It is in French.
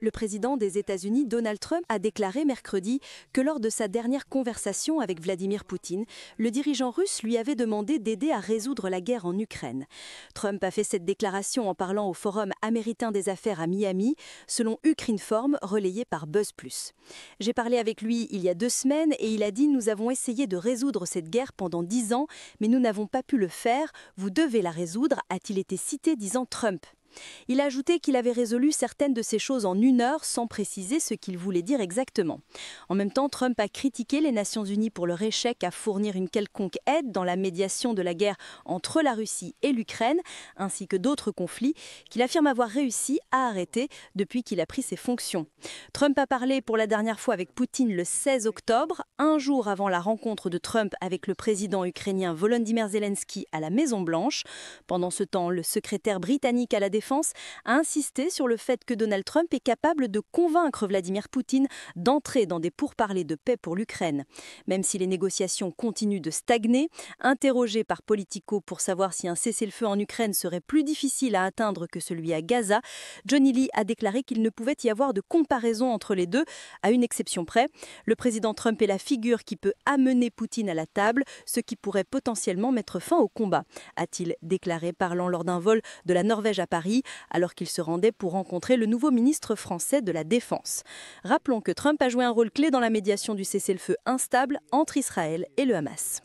Le président des États-Unis, Donald Trump, a déclaré mercredi que lors de sa dernière conversation avec Vladimir Poutine, le dirigeant russe lui avait demandé d'aider à résoudre la guerre en Ukraine. Trump a fait cette déclaration en parlant au Forum américain des affaires à Miami, selon Ukrinform, relayé par Buzz+. J'ai parlé avec lui il y a 2 semaines et il a dit « Nous avons essayé de résoudre cette guerre pendant 10 ans, mais nous n'avons pas pu le faire. Vous devez la résoudre », a-t-il été cité disant Trump. Il a ajouté qu'il avait résolu certaines de ces choses en 1 heure sans préciser ce qu'il voulait dire exactement. En même temps, Trump a critiqué les Nations Unies pour leur échec à fournir une quelconque aide dans la médiation de la guerre entre la Russie et l'Ukraine, ainsi que d'autres conflits qu'il affirme avoir réussi à arrêter depuis qu'il a pris ses fonctions. Trump a parlé pour la dernière fois avec Poutine le 16 octobre, un jour avant la rencontre de Trump avec le président ukrainien Volodymyr Zelensky à la Maison-Blanche. Pendant ce temps, le secrétaire britannique à la Défense a insisté sur le fait que Donald Trump est capable de convaincre Vladimir Poutine d'entrer dans des pourparlers de paix pour l'Ukraine. Même si les négociations continuent de stagner, interrogé par Politico pour savoir si un cessez-le-feu en Ukraine serait plus difficile à atteindre que celui à Gaza, Johnny Lee a déclaré qu'il ne pouvait y avoir de comparaison entre les deux, à une exception près. Le président Trump est la figure qui peut amener Poutine à la table, ce qui pourrait potentiellement mettre fin au combat, a-t-il déclaré, parlant lors d'un vol de la Norvège à Paris, alors qu'il se rendait pour rencontrer le nouveau ministre français de la Défense. Rappelons que Trump a joué un rôle clé dans la médiation du cessez-le-feu instable entre Israël et le Hamas.